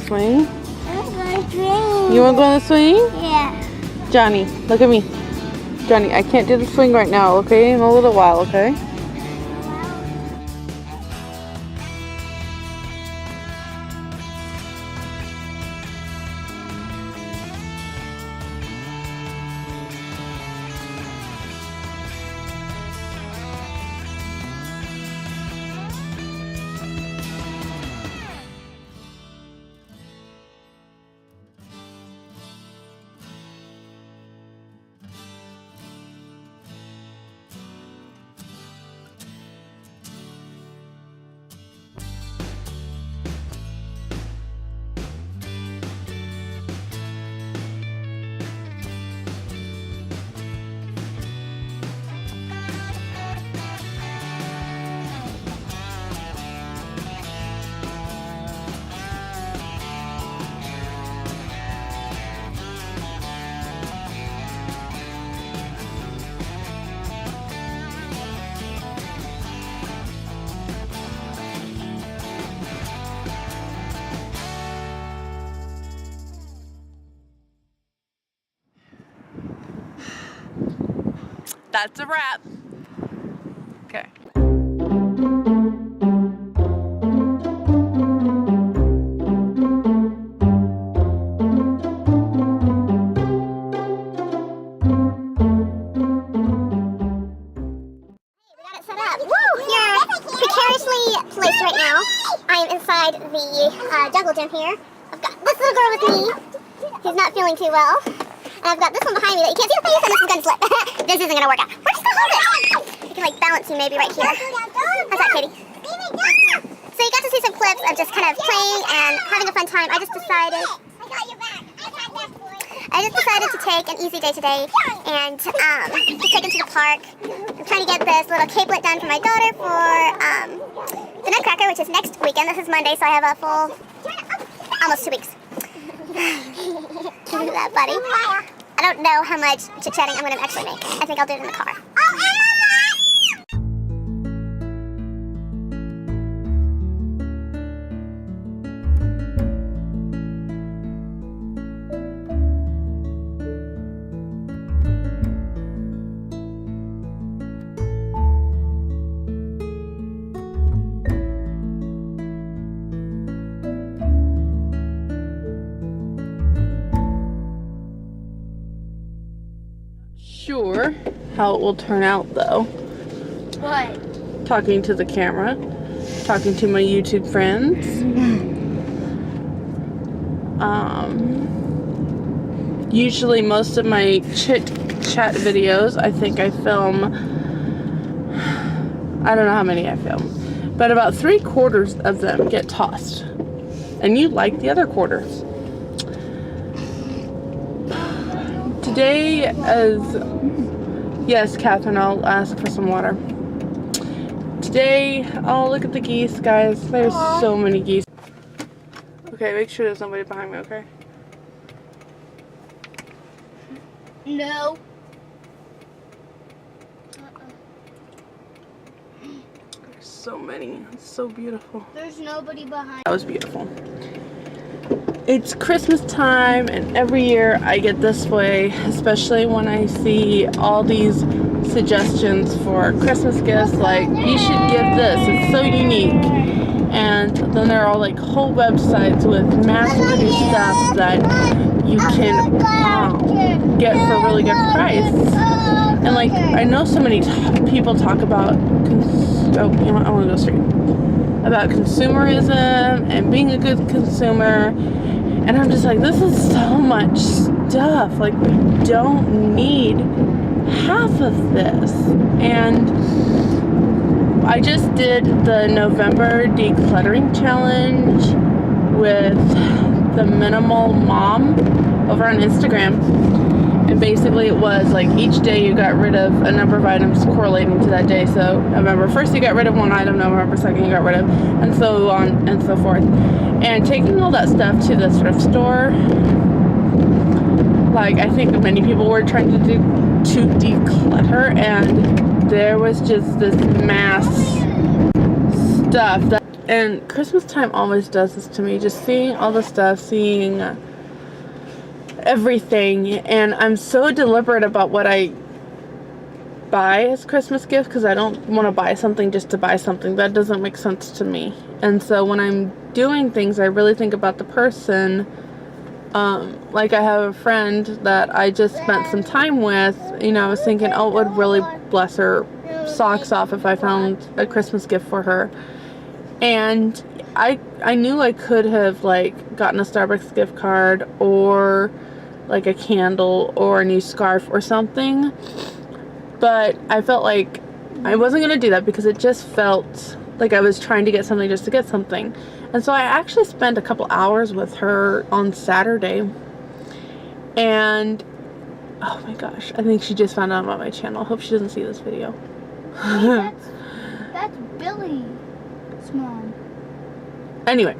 swing? I'm going to swing. You want to go on the swing? Yeah. Johnny, look at me. Johnny, I can't do the swing right now, okay? In a little while, okay? That's a wrap. Okay. Placed right now. I am inside the jungle gym here. I've got this little girl with me. He's not feeling too well. And I've got this one behind me that you can't see the face, and this is going to slip. This isn't going to work out. Where's the hold it? You can like balance me maybe right here. How's that, Katie? So you got to see some clips of just kind of playing and having a fun time. I just decided to take an easy day today and just take him to the park. I'm trying to get this little capelet done for my daughter for the Nutcracker, which is next weekend. This is Monday, so I have a full, almost 2 weeks. Do that, buddy. I don't know how much chit-chatting I'm going to actually make. I think I'll do it in the car. Sure how it will turn out though. What? Talking to the camera, talking to my YouTube friends. Usually most of my chit chat videos, I think I film, I don't know how many I film, but about 3/4 of them get tossed. And you like the other quarters. Today yes, Catherine, I'll ask for some water. Today, oh, look at the geese, guys. There's so many geese. Okay, make sure there's nobody behind me, okay? No. There's so many. It's so beautiful. There's nobody behind. That was beautiful. It's Christmas time, and every year I get this way, especially when I see all these suggestions for Christmas gifts, like, you should get this, it's so unique. And then there are all like whole websites with mass-produced stuff that you can get for a really good price. And like, I know so many people talk about, I want to go straight, about consumerism and being a good consumer. And I'm just like, this is so much stuff. Like, we don't need half of this. And I just did the November decluttering challenge with the Minimal Mom over on Instagram. And basically it was like each day you got rid of a number of items correlating to that day. So November 1st you got rid of one item, November 2nd you got rid of, and so on and so forth. And taking all that stuff to the thrift store, like I think many people were trying to declutter, and there was just this mass stuff that And Christmas time always does this to me. Just seeing all the stuff, seeing everything. And I'm so deliberate about what I buy as Christmas gifts because I don't want to buy something just to buy something. That doesn't make sense to me. And so when I'm doing things, I really think about the person. Like I have a friend that I just spent some time with. You know, I was thinking, oh, it would really bless her socks off if I found a Christmas gift for her. And I knew I could have like gotten a Starbucks gift card or like a candle or a new scarf or something. But I felt like I wasn't going to do that because it just felt like I was trying to get something just to get something. And so I actually spent a couple hours with her on Saturday. And, oh my gosh, I think she just found out about my channel. I hope she doesn't see this video. Hey, that's Billy's mom. Anyway,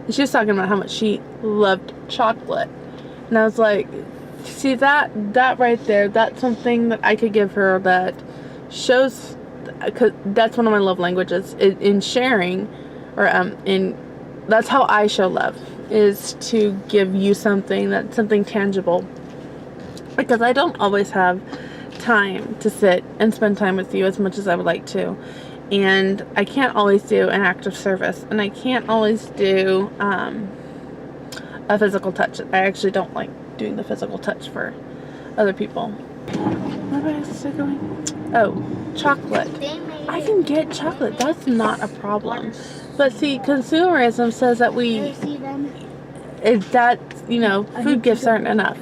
she was talking about how much she loved chocolate. And I was like, see that right there, that's something that I could give her that shows, cause that's one of my love languages in sharing, or that's how I show love, is to give you something that's something tangible, because I don't always have time to sit and spend time with you as much as I would like to, and I can't always do an act of service, and I can't always do a physical touch. I actually don't like doing the physical touch for other people. Where was I going? Oh, chocolate. I can get chocolate. That's not a problem. But see, consumerism says that you know, food gifts aren't enough.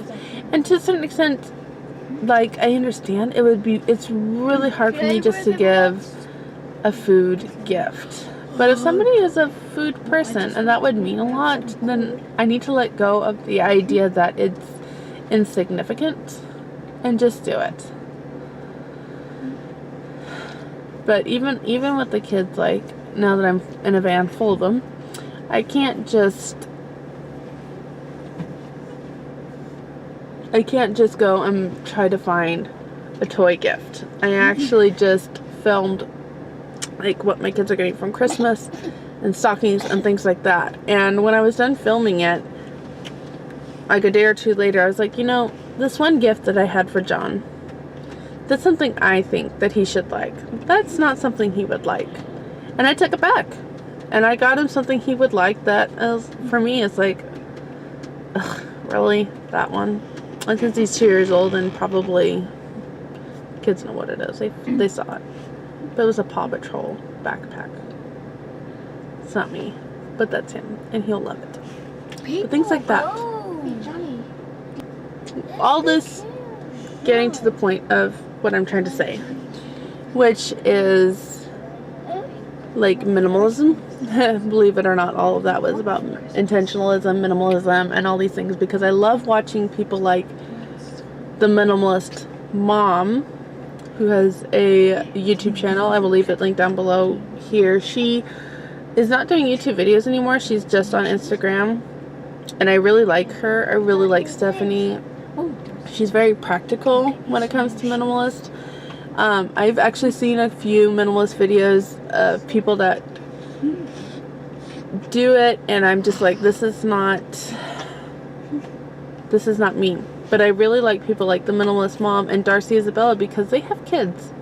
And to a certain extent, like, I understand it's really hard for me just to give a food gift. But if somebody is a food person and that would mean a lot, then I need to let go of the idea that it's insignificant and just do it. But even with the kids, like, now that I'm in a van full of them, I can't just go and try to find a toy gift. I actually just filmed like what my kids are getting from Christmas and stockings and things like that. And when I was done filming it, like a day or two later, I was like, you know, this one gift that I had for John, that's something I think that he should like. That's not something he would like. And I took it back. And I got him something he would like that, for me, is like, ugh, really? That one? And since he's 2 years old and probably kids know what it is. They saw it. But it was a Paw Patrol backpack. It's not me, but that's him, and he'll love it. But things like that. All this getting to the point of what I'm trying to say, which is like minimalism. Believe it or not, all of that was about intentionalism, minimalism, and all these things, because I love watching people like the minimalist mom, who has a YouTube channel. I will leave it linked down below here. She is not doing YouTube videos anymore. She's just on Instagram. And I really like her. I really like Stephanie. She's very practical when it comes to minimalist. I've actually seen a few minimalist videos of people that do it, and I'm just like, this is not me. But I really like people like the minimalist mom and Darcy Isabella, because they have kids.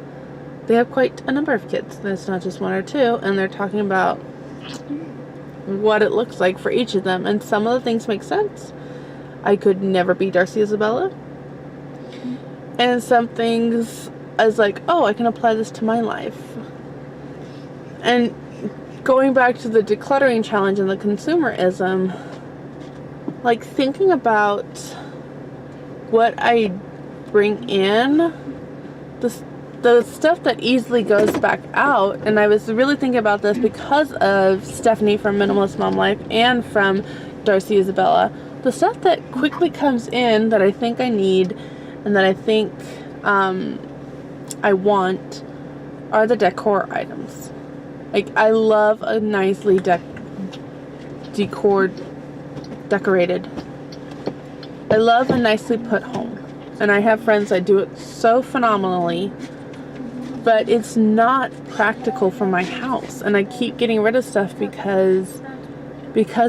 They have quite a number of kids. It's not just one or two, and they're talking about what it looks like for each of them. And some of the things make sense. I could never be Darcy Isabella. And some things is like, oh, I can apply this to my life. And going back to the decluttering challenge and the consumerism, like thinking about what I bring in, the stuff that easily goes back out. And I was really thinking about this because of Stephanie from Minimalist Mom Life and from Darcy Isabella. The stuff that quickly comes in that I think I need and that I think I want are the decor items. Like, I love a nicely decorated. I love a nicely put home. And I have friends that do it so phenomenally. but it's not practical for my house, and I keep getting rid of stuff because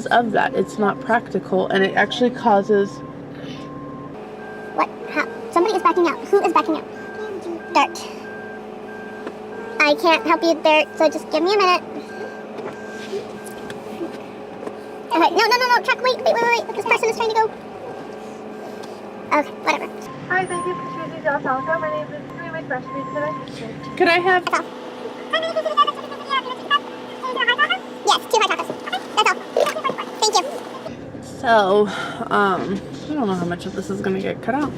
of that. It's not practical, and it actually causes... What? How? Somebody is backing out. Who is backing out? Dirt. I can't help you, Dirt, so just give me a minute. Okay, no, truck, wait. This person is trying to go. Okay, whatever. Hi, thank you for choosing Del Salsa. My name is Freeway Fresh Meat. Can I assist you? Could I have... That's all. Yes, 2 hot tacos. Okay, that's all. Thank you. So, I don't know how much of this is going to get cut out.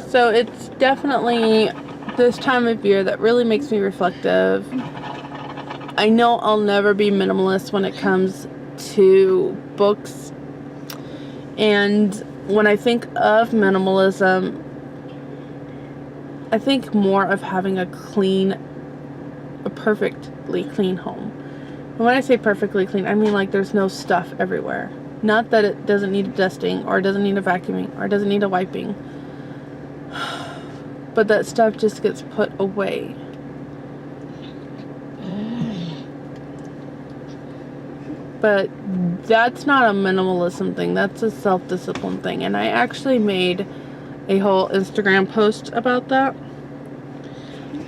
So it's definitely this time of year that really makes me reflective. I know I'll never be minimalist when it comes to books. And when I think of minimalism, I think more of having a perfectly clean home. And when I say perfectly clean, I mean like there's no stuff everywhere. Not that it doesn't need a dusting, or it doesn't need a vacuuming, or it doesn't need a wiping. But that stuff just gets put away. But that's not a minimalism thing. That's a self-discipline thing. And I actually made a whole Instagram post about that.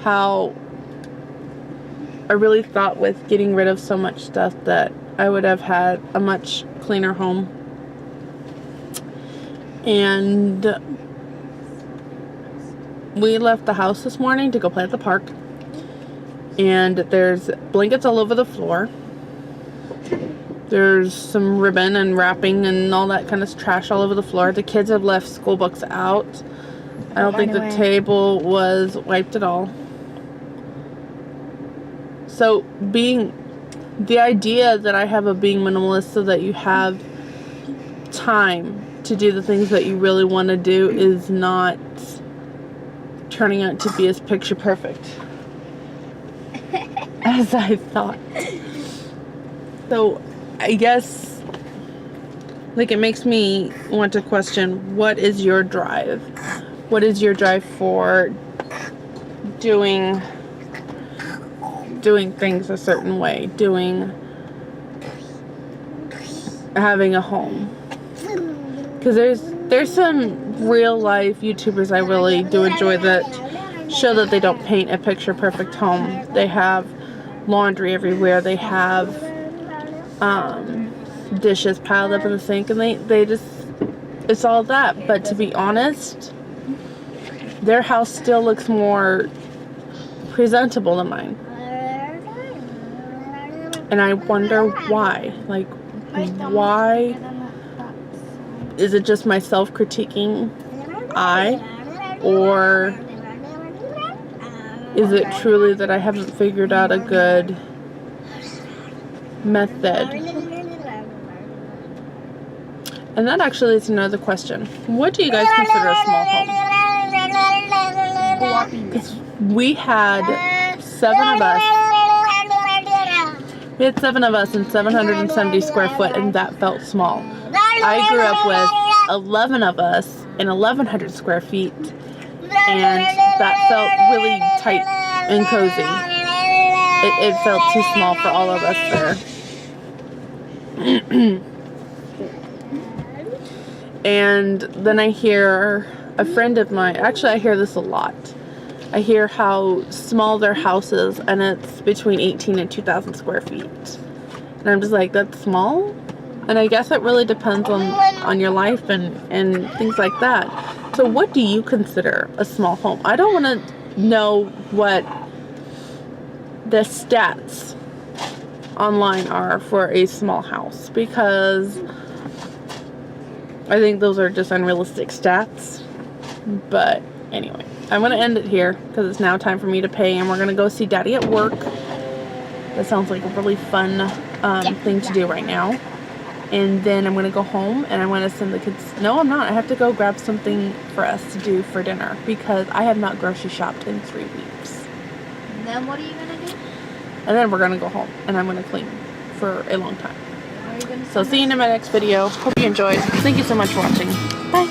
How I really thought with getting rid of so much stuff that I would have had a much cleaner home. And we left the house this morning to go play at the park. And there's blankets all over the floor. There's some ribbon and wrapping and all that kind of trash all over the floor. The kids have left school books out. I don't think the table was wiped at all. So the idea that I have of being minimalist so that you have time to do the things that you really want to do is not turning out to be as picture perfect as I thought. So I guess, like, it makes me want to question, what is your drive? What is your drive for doing things a certain way, having a home? Because there's some real life YouTubers I really do enjoy that show that they don't paint a picture perfect home. They have laundry everywhere. They have dishes piled up in the sink, and they just, it's all that. But to be honest, their house still looks more presentable than mine. And I wonder why. Like, why? Is it just my self-critiquing or is it truly that I haven't figured out a good method? And that actually is another question. What do you guys consider a small home? Because we had 7 of us. We had 7 of us in 770 square foot, and that felt small. I grew up with 11 of us in 1,100 square feet, and that felt really tight and cozy. It felt too small for all of us there. And then I hear a friend of mine, actually I hear this a lot. I hear how small their house is, and it's between 18 and 2,000 square feet. And I'm just like, that's small? And I guess it really depends on your life and things like that. So what do you consider a small home? I don't want to know what the stats online are for a small house, because I think those are just unrealistic stats. But anyway, I'm going to end it here because it's now time for me to pay, and we're going to go see Daddy at work. That sounds like a really fun thing to do right now. And then I'm going to go home and I'm going to send the kids. No, I'm not. I have to go grab something for us to do for dinner because I have not grocery shopped in 3 weeks. And then what are you going to do? And then we're going to go home and I'm going to clean for a long time. Are you gonna So see you in my next video. Hope you enjoyed. Thank you so much for watching. Bye.